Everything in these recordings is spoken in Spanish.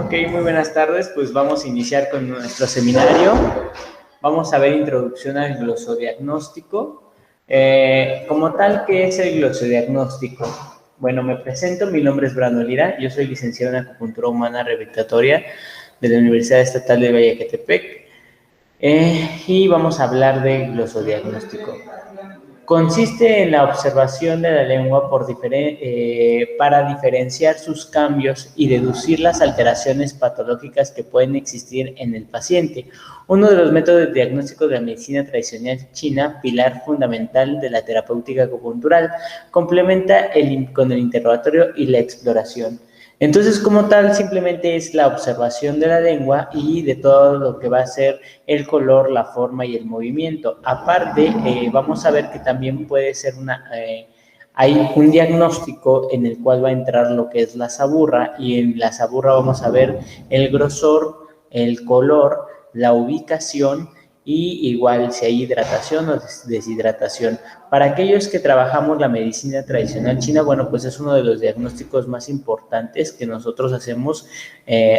Ok, muy buenas tardes. Pues vamos a iniciar con nuestro seminario. Vamos a ver introducción al glosodiagnóstico. Como tal, ¿qué es el glosodiagnóstico? Bueno, me presento. Mi nombre es Brando Lira. Yo soy licenciado en acupuntura humana rehabilitatoria de la Universidad Estatal de Vallecatepec. Y vamos a hablar de glosodiagnóstico. Consiste en la observación de la lengua para diferenciar sus cambios y deducir las alteraciones patológicas que pueden existir en el paciente. Uno de los métodos diagnósticos de la medicina tradicional china, pilar fundamental de la terapéutica acupuntural, complementa con el interrogatorio y la exploración. Entonces, como tal, simplemente es la observación de la lengua y de todo lo que va a ser el color, la forma y el movimiento. Aparte, vamos a ver que también puede ser hay un diagnóstico en el cual va a entrar lo que es la saburra, y en la saburra vamos a ver el grosor, el color, la ubicación y igual si hay hidratación o deshidratación. Para aquellos que trabajamos la medicina tradicional china, bueno, pues es uno de los diagnósticos más importantes que nosotros hacemos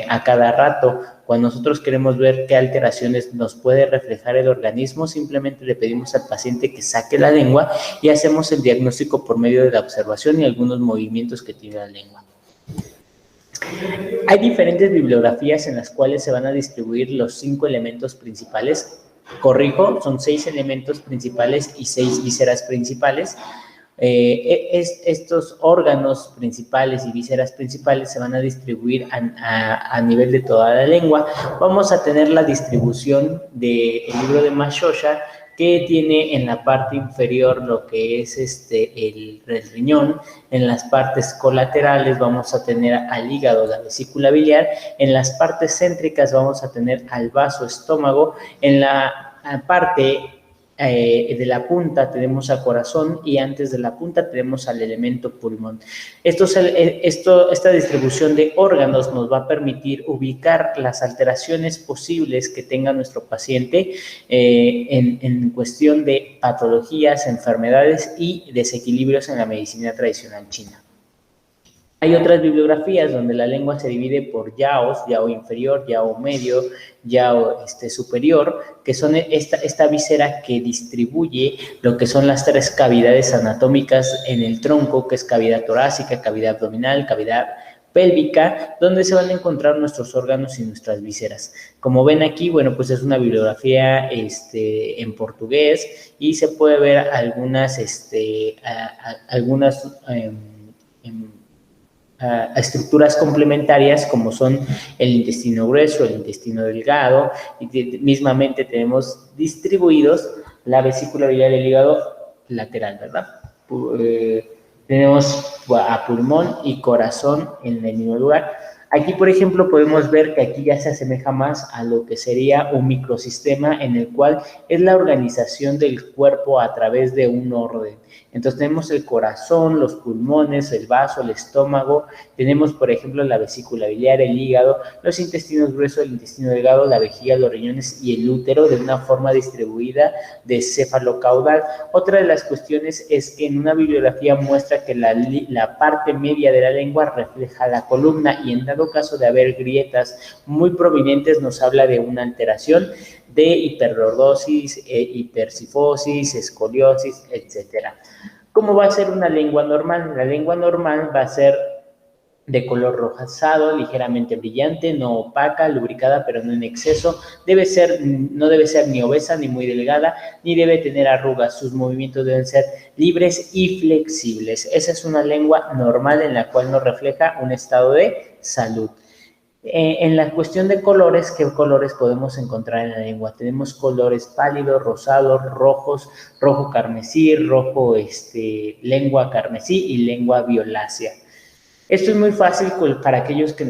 a cada rato. Cuando nosotros queremos ver qué alteraciones nos puede reflejar el organismo, simplemente le pedimos al paciente que saque la lengua y hacemos el diagnóstico por medio de la observación y algunos movimientos que tiene la lengua. Hay diferentes bibliografías en las cuales se van a distribuir los 5 elementos principales. Corrijo, son 6 elementos principales y 6 vísceras principales. Estos órganos principales y vísceras principales se van a distribuir a nivel de toda la lengua. Vamos a tener la distribución del libro de Mashosha, que tiene en la parte inferior lo que es el riñón. En las partes colaterales vamos a tener al hígado, la vesícula biliar. En las partes céntricas vamos a tener al vaso estómago. En la parte de la punta tenemos al corazón y antes de la punta tenemos al elemento pulmón. Esta distribución de órganos nos va a permitir ubicar las alteraciones posibles que tenga nuestro paciente en cuestión de patologías, enfermedades y desequilibrios en la medicina tradicional china. Hay otras bibliografías donde la lengua se divide por yaos, yao inferior, yao medio, yao superior, que son esta víscera que distribuye lo que son las 3 cavidades anatómicas en el tronco, que es cavidad torácica, cavidad abdominal, cavidad pélvica, donde se van a encontrar nuestros órganos y nuestras vísceras. Como ven aquí, bueno, pues es una bibliografía en portugués y se puede ver algunas estructuras complementarias como son el intestino grueso, el intestino delgado, y mismamente tenemos distribuidos la vesícula biliar y el hígado lateral, ¿verdad? Tenemos a pulmón y corazón en el mismo lugar. Aquí, por ejemplo, podemos ver que aquí ya se asemeja más a lo que sería un microsistema en el cual es la organización del cuerpo a través de un orden. Entonces tenemos el corazón, los pulmones, el vaso, el estómago, tenemos por ejemplo la vesícula biliar, el hígado, los intestinos gruesos, el intestino delgado, la vejiga, los riñones y el útero de una forma distribuida de cefalocaudal. Otra de las cuestiones es que en una bibliografía muestra que la parte media de la lengua refleja la columna y en dado caso de haber grietas muy prominentes nos habla de una alteración de hiperlordosis, hipercifosis, escoliosis, etc. ¿Cómo va a ser una lengua normal? La lengua normal va a ser de color rosado, ligeramente brillante, no opaca, lubricada, pero no en exceso. No debe ser ni obesa ni muy delgada, ni debe tener arrugas. Sus movimientos deben ser libres y flexibles. Esa es una lengua normal en la cual nos refleja un estado de salud. En la cuestión de colores, ¿qué colores podemos encontrar en la lengua? Tenemos colores pálidos, rosados, rojos, rojo carmesí, rojo lengua carmesí y lengua violácea. Esto es muy fácil para aquellos que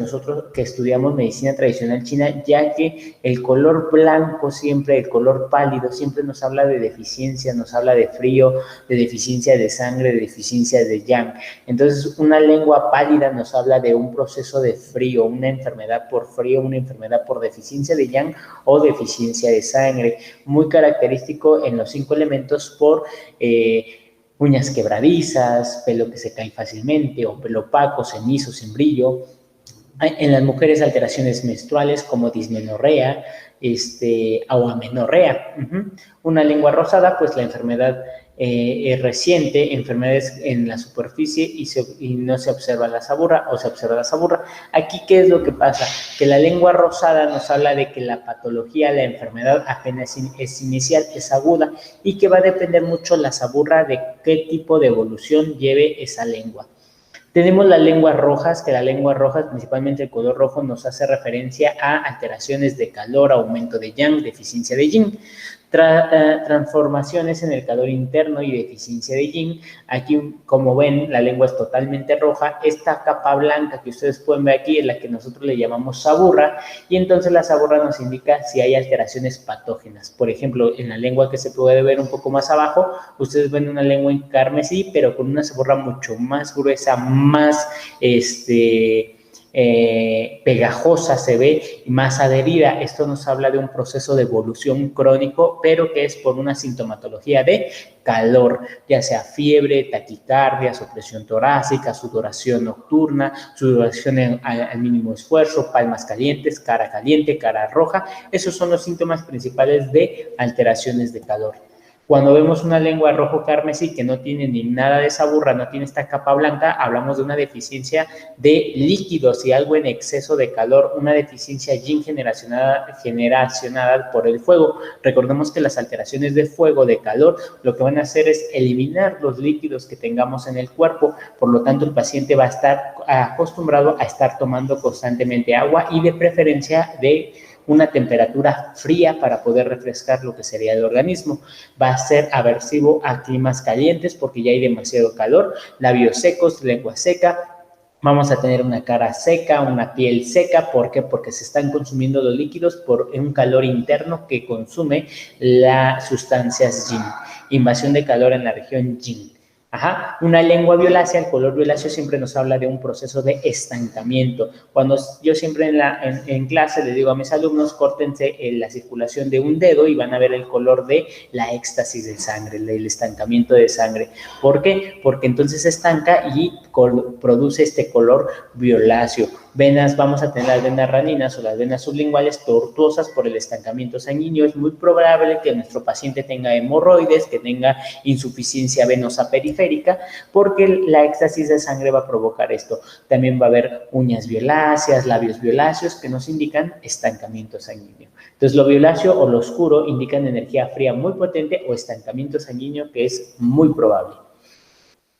estudiamos medicina tradicional china, ya que el color blanco siempre, el color pálido, siempre nos habla de deficiencia, nos habla de frío, de deficiencia de sangre, de deficiencia de yang. Entonces, una lengua pálida nos habla de un proceso de frío, una enfermedad por frío, una enfermedad por deficiencia de yang o deficiencia de sangre. Muy característico en los 5 elementos por uñas quebradizas, pelo que se cae fácilmente o pelo opaco, cenizo, sin brillo. En las mujeres alteraciones menstruales como dismenorrea, o amenorrea. Una lengua rosada, pues la enfermedad reciente, enfermedades en la superficie y no se observa la saburra o se observa la saburra. Aquí, ¿qué es lo que pasa? Que la lengua rosada nos habla de que la patología, la enfermedad apenas es inicial, es aguda y que va a depender mucho la saburra de qué tipo de evolución lleve esa lengua. Tenemos las lenguas rojas, que las lenguas rojas, principalmente el color rojo, nos hace referencia a alteraciones de calor, aumento de yang, deficiencia de yin, transformaciones en el calor interno y deficiencia de yin. Aquí, como ven, la lengua es totalmente roja. Esta capa blanca que ustedes pueden ver aquí es la que nosotros le llamamos saburra, y entonces la saburra nos indica si hay alteraciones patógenas. Por ejemplo, en la lengua que se puede ver un poco más abajo, ustedes ven una lengua en carmesí, pero con una saburra mucho más gruesa, más pegajosa se ve y más adherida. Esto nos habla de un proceso de evolución crónico, pero que es por una sintomatología de calor, ya sea fiebre, taquicardia, supresión torácica, sudoración nocturna, sudoración al mínimo esfuerzo, palmas calientes, cara roja. Esos son los síntomas principales de alteraciones de calor. Cuando vemos una lengua rojo carmesí que no tiene ni nada de saburra, no tiene esta capa blanca, hablamos de una deficiencia de líquidos y algo en exceso de calor, una deficiencia yin generacionada por el fuego. Recordemos que las alteraciones de fuego, de calor, lo que van a hacer es eliminar los líquidos que tengamos en el cuerpo, por lo tanto el paciente va a estar acostumbrado a estar tomando constantemente agua y de preferencia de una temperatura fría para poder refrescar lo que sería el organismo. Va a ser aversivo a climas calientes porque ya hay demasiado calor, labios secos, lengua seca. Vamos a tener una cara seca, una piel seca. ¿Por qué? Porque se están consumiendo los líquidos por un calor interno que consume las sustancias yin. Invasión de calor en la región yin. Una lengua violácea, el color violáceo siempre nos habla de un proceso de estancamiento. Cuando yo siempre en clase le digo a mis alumnos, córtense la circulación de un dedo y van a ver el color de la éxtasis de sangre, del estancamiento de sangre. ¿Por qué? Porque entonces se estanca y produce este color violáceo. Venas, vamos a tener las venas raninas o las venas sublinguales tortuosas por el estancamiento sanguíneo. Es muy probable que nuestro paciente tenga hemorroides, que tenga insuficiencia venosa periférica, porque la éxtasis de sangre va a provocar esto. También va a haber uñas violáceas, labios violáceos, que nos indican estancamiento sanguíneo. Entonces, lo violáceo o lo oscuro indican energía fría muy potente o estancamiento sanguíneo, que es muy probable.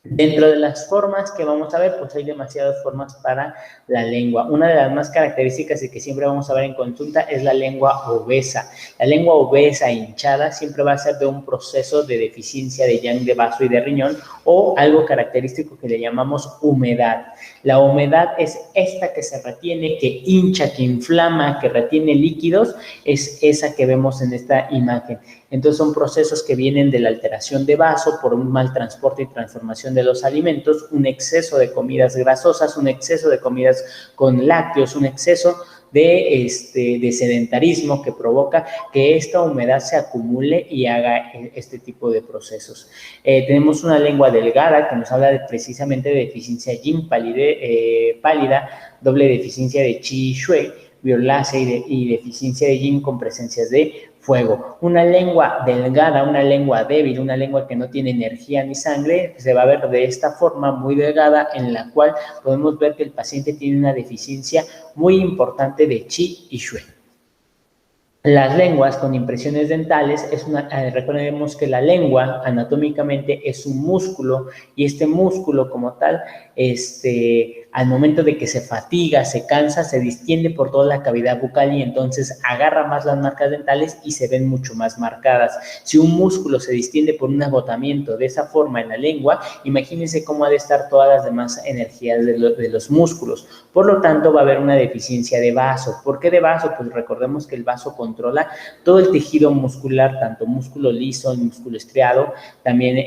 Dentro de las formas que vamos a ver, pues hay demasiadas formas para la lengua. Una de las más características y que siempre vamos a ver en consulta es la lengua obesa. La lengua obesa hinchada siempre va a ser de un proceso de deficiencia de yang, de vaso y de riñón, o algo característico que le llamamos humedad. La humedad es esta que se retiene, que hincha, que inflama, que retiene líquidos, es esa que vemos en esta imagen. Entonces son procesos que vienen de la alteración de vaso por un mal transporte y transformación de los alimentos, un exceso de comidas grasosas, un exceso de comidas con lácteos, un exceso de sedentarismo que provoca que esta humedad se acumule y haga este tipo de procesos. Tenemos una lengua delgada que nos habla precisamente de deficiencia yin, pálida, doble deficiencia de qi y shui, violácea y deficiencia de yin con presencias de fuego. Una lengua delgada, una lengua débil, una lengua que no tiene energía ni sangre, se va a ver de esta forma muy delgada, en la cual podemos ver que el paciente tiene una deficiencia muy importante de qi y shui. Las lenguas con impresiones dentales, recordemos que la lengua anatómicamente es un músculo, y este músculo como tal, al momento de que se fatiga, se cansa, se distiende por toda la cavidad bucal y entonces agarra más las marcas dentales y se ven mucho más marcadas. Si un músculo se distiende por un agotamiento de esa forma en la lengua, imagínense cómo ha de estar todas las demás energías de los músculos. Por lo tanto, va a haber una deficiencia de vaso. ¿Por qué de vaso? Pues recordemos que el vaso contiene controla todo el tejido muscular, tanto músculo liso, músculo estriado, también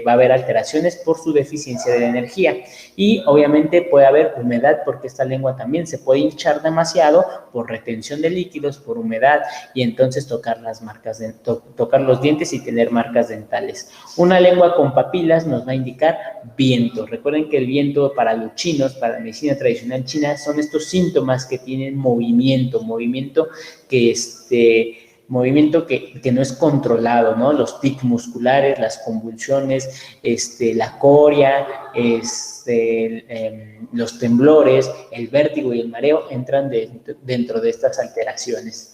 va a haber alteraciones por su deficiencia de energía. Y obviamente puede haber humedad porque esta lengua también se puede hinchar demasiado por retención de líquidos, por humedad, y entonces tocar tocar los dientes y tener marcas dentales. Una lengua con papilas nos va a indicar viento. Recuerden que el viento para los chinos, para la medicina tradicional china, son estos síntomas que tienen movimiento que no es controlado, ¿no? Los tics musculares, las convulsiones, la coria, los temblores, el vértigo y el mareo entran dentro de estas alteraciones.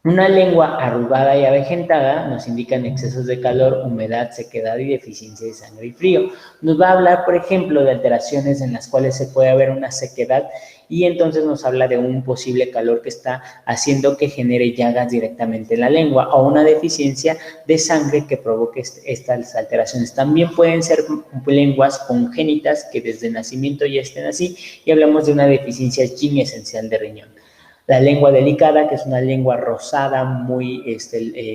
Una lengua arrugada y avejentada nos indican excesos de calor, humedad, sequedad y deficiencia de sangre y frío. Nos va a hablar, por ejemplo, de alteraciones en las cuales se puede haber una sequedad y entonces nos habla de un posible calor que está haciendo que genere llagas directamente en la lengua o una deficiencia de sangre que provoque estas alteraciones. También pueden ser lenguas congénitas que desde nacimiento ya estén así y hablamos de una deficiencia yin esencial de riñón. La lengua delicada, que es una lengua rosada, muy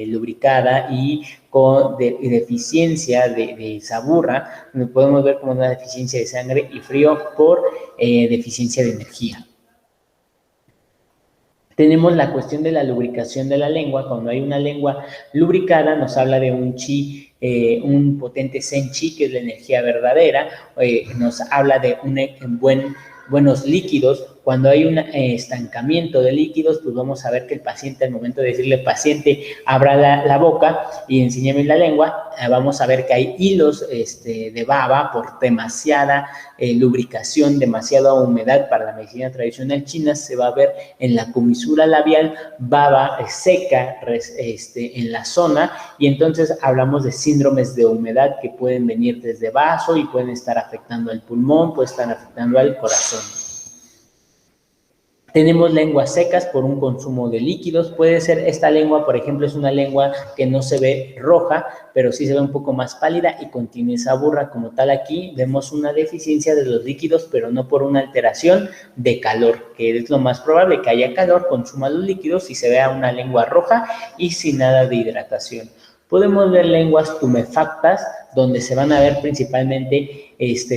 lubricada y con deficiencia de saburra, lo podemos ver como una deficiencia de sangre y frío por deficiencia de energía. Tenemos la cuestión de la lubricación de la lengua. Cuando hay una lengua lubricada, nos habla de un chi, un potente Zen chi, que es la energía verdadera, nos habla de buenos líquidos. Cuando hay un estancamiento de líquidos, pues vamos a ver que el paciente, al momento de decirle, paciente, abra la boca y enséñame la lengua, vamos a ver que hay hilos de baba por demasiada lubricación, demasiada humedad. Para la medicina tradicional china se va a ver en la comisura labial baba seca en la zona, y entonces hablamos de síndromes de humedad que pueden venir desde vaso y pueden estar afectando al pulmón, pueden estar afectando al corazón. Tenemos lenguas secas por un consumo de líquidos. Puede ser esta lengua, por ejemplo, es una lengua que no se ve roja, pero sí se ve un poco más pálida y contiene saburra. Como tal, aquí vemos una deficiencia de los líquidos, pero no por una alteración de calor, que es lo más probable, que haya calor, consuma los líquidos y se vea una lengua roja y sin nada de hidratación. Podemos ver lenguas tumefactas, donde se van a ver principalmente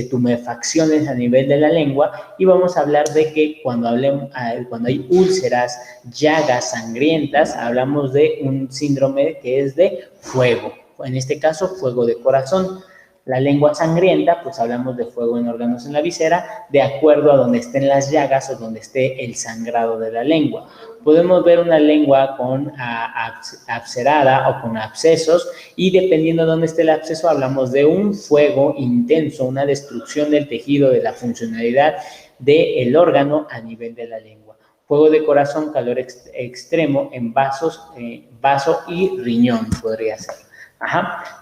tumefacciones a nivel de la lengua, y vamos a hablar de que cuando hay úlceras, llagas sangrientas, hablamos de un síndrome que es de fuego, en este caso fuego de corazón. La lengua sangrienta, pues hablamos de fuego en órganos en la visera, de acuerdo a donde estén las llagas o donde esté el sangrado de la lengua. Podemos ver una lengua con abscerada o con abscesos, y dependiendo de dónde esté el absceso, hablamos de un fuego intenso, una destrucción del tejido, de la funcionalidad del órgano a nivel de la lengua. Fuego de corazón, calor extremo en vaso y riñón podría ser.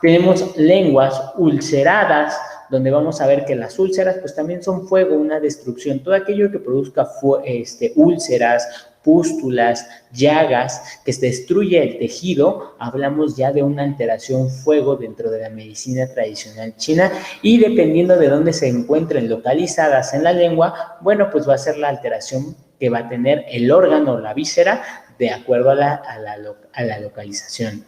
Tenemos lenguas ulceradas, donde vamos a ver que las úlceras pues también son fuego, una destrucción. Todo aquello que produzca úlceras, pústulas, llagas, que se destruye el tejido, hablamos ya de una alteración fuego dentro de la medicina tradicional china, y dependiendo de dónde se encuentren localizadas en la lengua, bueno, pues va a ser la alteración que va a tener el órgano o la víscera de acuerdo a la localización.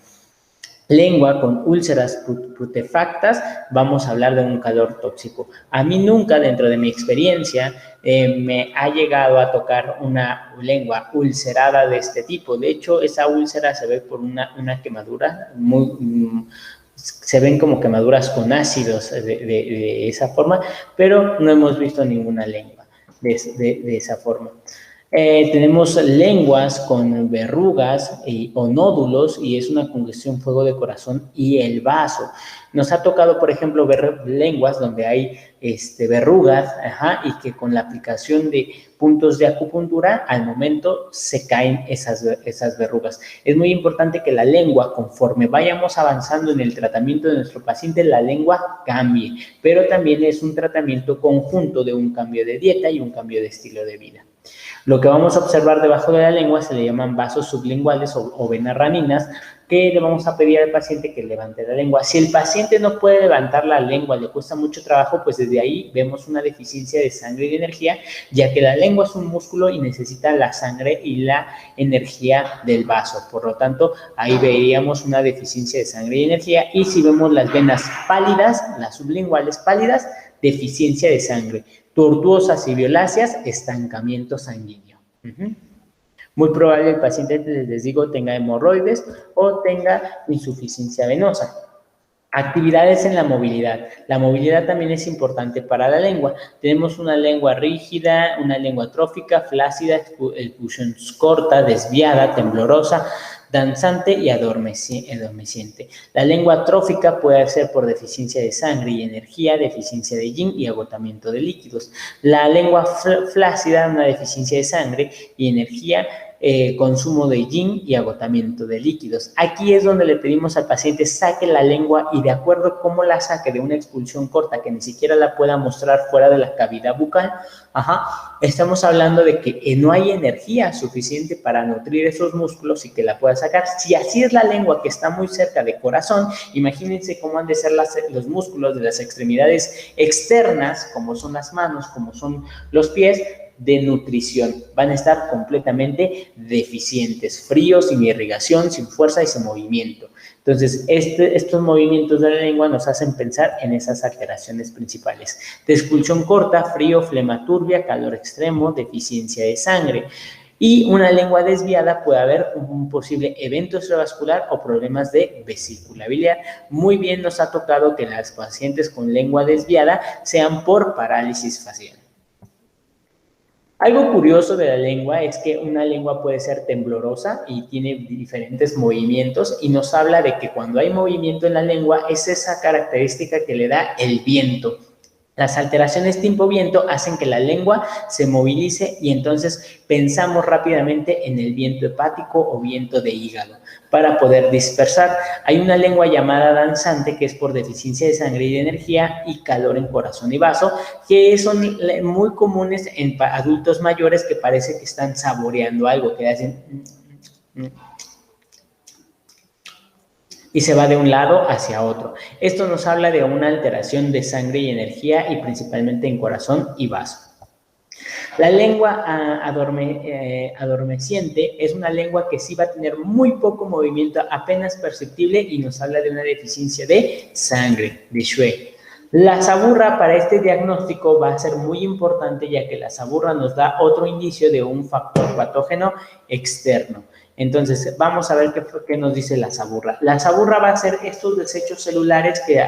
Lengua con úlceras putefactas, vamos a hablar de un calor tóxico. A mí nunca, dentro de mi experiencia, me ha llegado a tocar una lengua ulcerada de este tipo. De hecho, esa úlcera se ve por una quemadura, se ven como quemaduras con ácidos de esa forma, pero no hemos visto ninguna lengua de esa forma. Tenemos lenguas con verrugas o nódulos, y es una congestión fuego de corazón y el vaso. Nos ha tocado, por ejemplo, ver lenguas donde hay verrugas, y que con la aplicación de puntos de acupuntura, al momento se caen esas verrugas. Es muy importante que la lengua, conforme vayamos avanzando en el tratamiento de nuestro paciente, la lengua cambie, pero también es un tratamiento conjunto de un cambio de dieta y un cambio de estilo de vida. Lo que vamos a observar debajo de la lengua se le llaman vasos sublinguales o venas raninas, que le vamos a pedir al paciente que levante la lengua. Si el paciente no puede levantar la lengua, le cuesta mucho trabajo, pues desde ahí vemos una deficiencia de sangre y de energía, ya que la lengua es un músculo y necesita la sangre y la energía del vaso. Por lo tanto, ahí veríamos una deficiencia de sangre y energía. Y si vemos las venas pálidas, las sublinguales pálidas, deficiencia de sangre. Tortuosas y violáceas, estancamiento sanguíneo. Muy probable el paciente, les digo, tenga hemorroides o tenga insuficiencia venosa. Actividades en la movilidad. La movilidad también es importante para la lengua. Tenemos una lengua rígida, una lengua atrófica, flácida, ejecución corta, desviada, temblorosa, danzante y adormeciente. La lengua atrófica puede ser por deficiencia de sangre y energía, deficiencia de yin y agotamiento de líquidos. La lengua flácida, una deficiencia de sangre y energía, consumo de yin y agotamiento de líquidos. Aquí es donde le pedimos al paciente saque la lengua y de acuerdo a cómo la saque de una expulsión corta que ni siquiera la pueda mostrar fuera de la cavidad bucal, estamos hablando de que no hay energía suficiente para nutrir esos músculos y que la pueda sacar. Si así es la lengua que está muy cerca del corazón, imagínense cómo han de ser los músculos de las extremidades externas, como son las manos, como son los pies, de nutrición. Van a estar completamente deficientes, fríos, sin irrigación, sin fuerza y sin movimiento. Entonces, estos movimientos de la lengua nos hacen pensar en esas alteraciones principales. De expulsión corta, frío, flema turbia, calor extremo, deficiencia de sangre. Y una lengua desviada puede haber un posible evento cerebrovascular o problemas de vesícula biliar. Muy bien nos ha tocado que las pacientes con lengua desviada sean por parálisis facial. Algo curioso de la lengua es que una lengua puede ser temblorosa y tiene diferentes movimientos y nos habla de que cuando hay movimiento en la lengua es esa característica que le da el viento. Las alteraciones tipo viento hacen que la lengua se movilice y entonces pensamos rápidamente en el viento hepático o viento de hígado para poder dispersar. Hay una lengua llamada danzante que es por deficiencia de sangre y de energía y calor en corazón y vaso, que son muy comunes en adultos mayores que parece que están saboreando algo, que hacen y se va de un lado hacia otro. Esto nos habla de una alteración de sangre y energía y principalmente en corazón y vaso. La lengua adormeciente es una lengua que sí va a tener muy poco movimiento, apenas perceptible, y nos habla de una deficiencia de sangre, de Xue. La saburra para este diagnóstico va a ser muy importante, ya que la saburra nos da otro indicio de un factor patógeno externo. Entonces, vamos a ver qué nos dice la saburra. La saburra va a ser estos desechos celulares que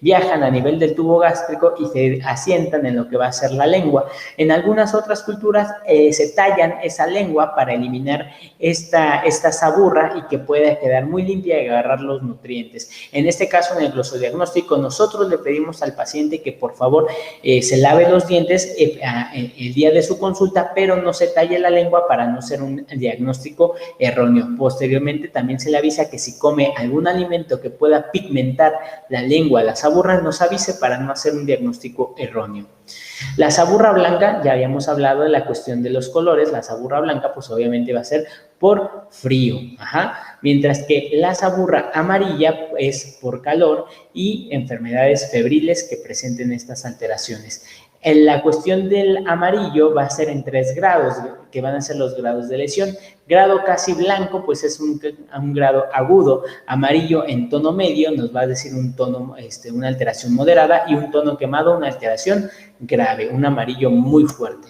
viajan a nivel del tubo gástrico y se asientan en lo que va a ser la lengua. En algunas otras culturas se tallan esa lengua para eliminar esta saburra y que pueda quedar muy limpia y agarrar los nutrientes. En este caso, en el glosodiagnóstico, nosotros le pedimos al paciente que por favor se lave los dientes el día de su consulta, pero no se talle la lengua para no ser un diagnóstico erróneo. Posteriormente también se le avisa que si come algún alimento que pueda pigmentar la lengua, la saburra, nos avise para no hacer un diagnóstico erróneo. La saburra blanca, ya habíamos hablado de la cuestión de los colores. La saburra blanca pues obviamente va a ser por frío, mientras que la saburra amarilla es por calor y enfermedades febriles que presenten estas alteraciones. En la cuestión del amarillo va a ser en 3 grados, que van a ser los grados de lesión. Grado casi blanco, pues es un grado agudo. Amarillo en tono medio nos va a decir un tono, una alteración moderada, y un tono quemado, una alteración grave, un amarillo muy fuerte.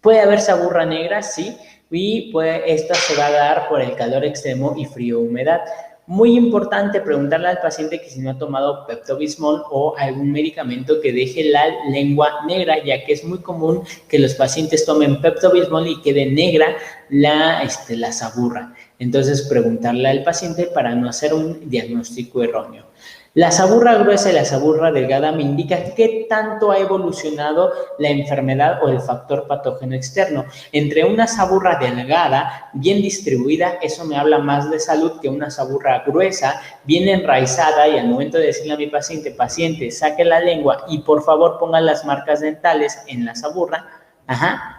Puede haber saburra negra, sí, y esta se va a dar por el calor extremo y frío-humedad. Muy importante preguntarle al paciente que si no ha tomado Pepto-Bismol o algún medicamento que deje la lengua negra, ya que es muy común que los pacientes tomen Pepto-Bismol y quede negra la saburra. Entonces, preguntarle al paciente para no hacer un diagnóstico erróneo. La saburra gruesa y la saburra delgada me indican qué tanto ha evolucionado la enfermedad o el factor patógeno externo. Entre una saburra delgada, bien distribuida, eso me habla más de salud que una saburra gruesa, bien enraizada, y al momento de decirle a mi paciente, saque la lengua y por favor ponga las marcas dentales en la saburra, Ajá.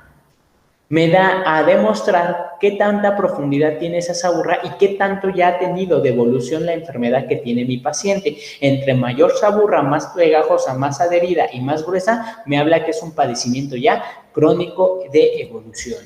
Me da a demostrar qué tanta profundidad tiene esa saburra y qué tanto ya ha tenido de evolución la enfermedad que tiene mi paciente. Entre mayor saburra, más pegajosa, más adherida y más gruesa, me habla que es un padecimiento ya crónico de evolución.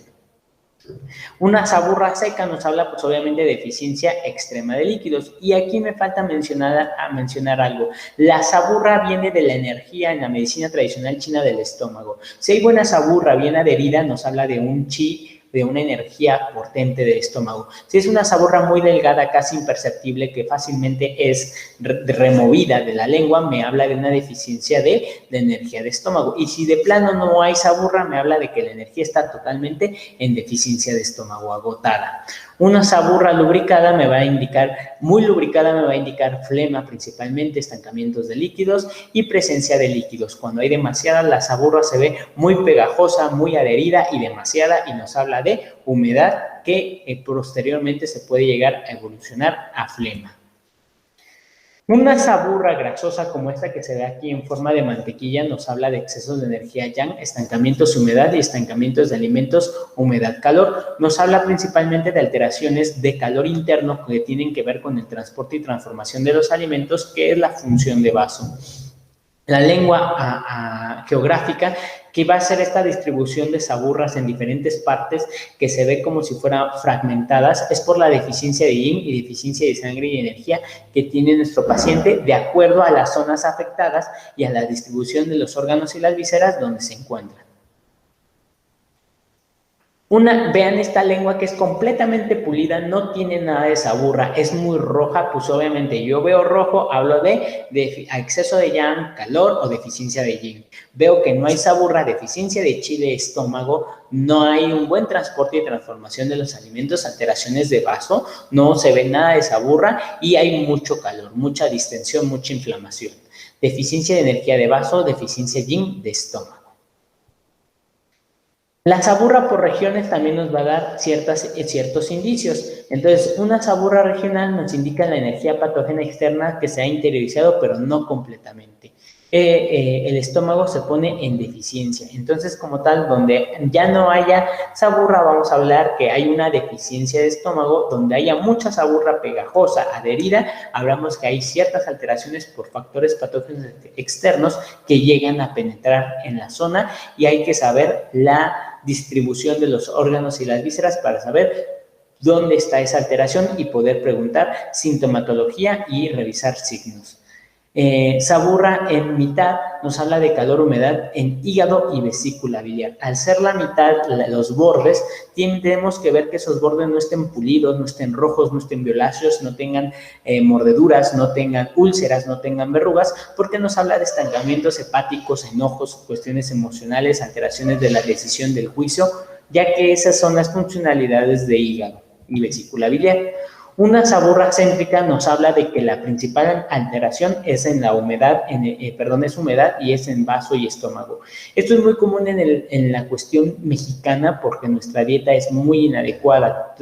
Una saburra seca nos habla pues obviamente de deficiencia extrema de líquidos, y aquí me falta mencionar algo. La saburra viene de la energía en la medicina tradicional china del estómago. Si hay buena saburra bien adherida, nos habla de un chi, de una energía potente del estómago. Si es una saburra muy delgada, casi imperceptible, que fácilmente es removida de la lengua, me habla de una deficiencia de energía de estómago. Y si de plano no hay saburra, me habla de que la energía está totalmente en deficiencia de estómago, agotada. Una saburra lubricada me va a indicar, muy lubricada me va a indicar flema principalmente, estancamientos de líquidos y presencia de líquidos. Cuando hay demasiada, la saburra se ve muy pegajosa, muy adherida y demasiada, y nos habla de humedad que posteriormente se puede llegar a evolucionar a flema. Una saburra grasosa como esta que se ve aquí en forma de mantequilla nos habla de excesos de energía yang, estancamientos de humedad y estancamientos de alimentos, humedad-calor. Nos habla principalmente de alteraciones de calor interno que tienen que ver con el transporte y transformación de los alimentos, que es la función de vaso. La lengua geográfica, que va a ser esta distribución de saburras en diferentes partes que se ve como si fueran fragmentadas, es por la deficiencia de yin y deficiencia de sangre y energía que tiene nuestro paciente de acuerdo a las zonas afectadas y a la distribución de los órganos y las vísceras donde se encuentran. Vean esta lengua que es completamente pulida, no tiene nada de saburra, es muy roja, pues obviamente yo veo rojo, hablo de exceso de yang, calor o deficiencia de yin. Veo que no hay saburra, deficiencia de chi de estómago, no hay un buen transporte y transformación de los alimentos, alteraciones de vaso, no se ve nada de saburra y hay mucho calor, mucha distensión, mucha inflamación. Deficiencia de energía de vaso, deficiencia yin de estómago. La saburra por regiones también nos va a dar ciertos indicios. Entonces, una saburra regional nos indica la energía patógena externa que se ha interiorizado, pero no completamente. El estómago se pone en deficiencia. Entonces, como tal, donde ya no haya saburra, vamos a hablar que hay una deficiencia de estómago. Donde haya mucha saburra pegajosa, adherida, hablamos que hay ciertas alteraciones por factores patógenos externos que llegan a penetrar en la zona, y hay que saber la distribución de los órganos y las vísceras para saber dónde está esa alteración y poder preguntar sintomatología y revisar signos. Saburra en mitad nos habla de calor, humedad en hígado y vesícula biliar. Al ser la mitad, los bordes, tenemos que ver que esos bordes no estén pulidos, no estén rojos, no estén violáceos, no tengan mordeduras, no tengan úlceras, no tengan verrugas, porque nos habla de estancamientos hepáticos, enojos, cuestiones emocionales, alteraciones de la decisión del juicio, ya que esas son las funcionalidades de hígado y vesícula biliar. Una saburra céntrica nos habla de que la principal alteración es en la humedad, es humedad y es en vaso y estómago. Esto es muy común en la cuestión mexicana porque nuestra dieta es muy inadecuada.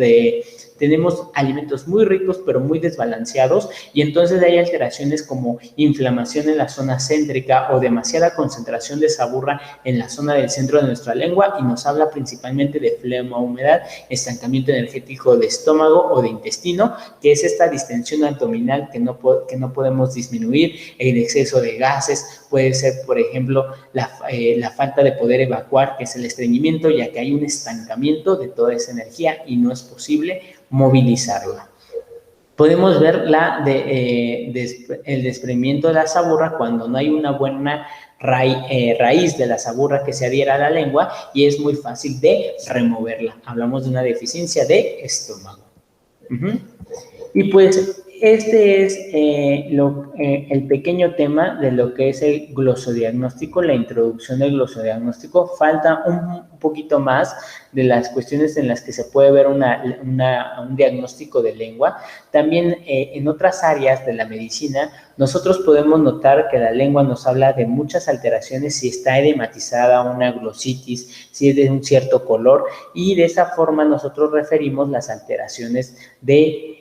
Tenemos alimentos muy ricos pero muy desbalanceados, y entonces hay alteraciones como inflamación en la zona céntrica o demasiada concentración de saburra en la zona del centro de nuestra lengua, y nos habla principalmente de flema, humedad, estancamiento energético de estómago o de intestino, que es esta distensión abdominal que no podemos disminuir, el exceso de gases, puede ser, por ejemplo, la falta de poder evacuar, que es el estreñimiento, ya que hay un estancamiento de toda esa energía y no es posible movilizarla. Podemos ver el desprendimiento de la saburra cuando no hay una buena raíz de la saburra que se adhiera a la lengua, y es muy fácil de removerla. Hablamos de una deficiencia de estómago. Y pues este es el pequeño tema de lo que es el glosodiagnóstico, la introducción del glosodiagnóstico. Falta un poquito más de las cuestiones en las que se puede ver un diagnóstico de lengua. También en otras áreas de la medicina nosotros podemos notar que la lengua nos habla de muchas alteraciones, si está edematizada, una glositis, si es de un cierto color, y de esa forma nosotros referimos las alteraciones de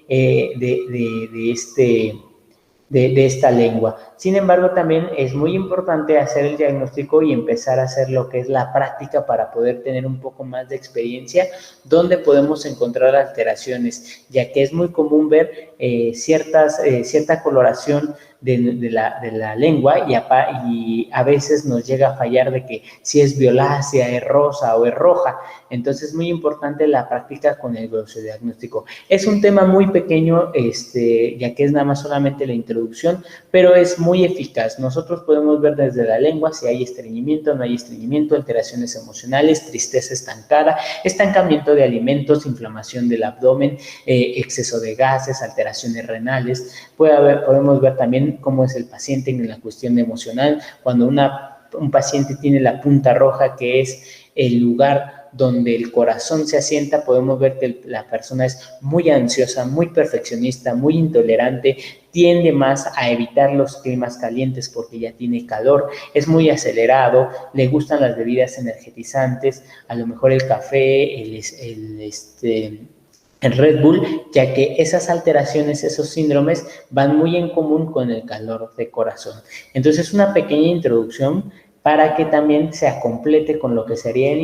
de esta lengua. Sin embargo, también es muy importante hacer el diagnóstico y empezar a hacer lo que es la práctica para poder tener un poco más de experiencia donde podemos encontrar alteraciones, ya que es muy común ver cierta coloración de la lengua y a veces nos llega a fallar de que si es violácea, es rosa o es roja. Entonces es muy importante la práctica con el glossodiagnóstico. Es un tema muy pequeño, ya que es nada más solamente la introducción, pero es muy eficaz. Nosotros podemos ver desde la lengua si hay estreñimiento, no hay estreñimiento, alteraciones emocionales, tristeza estancada, estancamiento de alimentos, inflamación del abdomen, exceso de gases, alteraciones renales. Podemos ver también cómo es el paciente en la cuestión emocional, cuando un paciente tiene la punta roja, que es el lugar donde el corazón se asienta, podemos ver que la persona es muy ansiosa, muy perfeccionista, muy intolerante, tiende más a evitar los climas calientes porque ya tiene calor, es muy acelerado, le gustan las bebidas energetizantes, a lo mejor el café, el Red Bull, ya que esas alteraciones, esos síndromes van muy en común con el calor de corazón. Entonces, una pequeña introducción para que también se complete con lo que sería el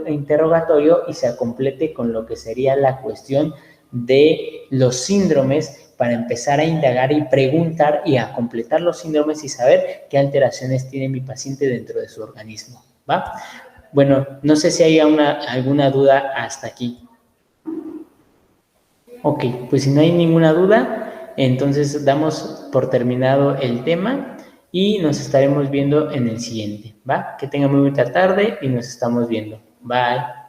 interrogatorio y se complete con lo que sería la cuestión de los síndromes para empezar a indagar y preguntar y a completar los síndromes y saber qué alteraciones tiene mi paciente dentro de su organismo, ¿va? Bueno, no sé si hay alguna duda hasta aquí. Ok, pues si no hay ninguna duda, entonces damos por terminado el tema y nos estaremos viendo en el siguiente, ¿va? Que tengan muy buena tarde y nos estamos viendo. Bye.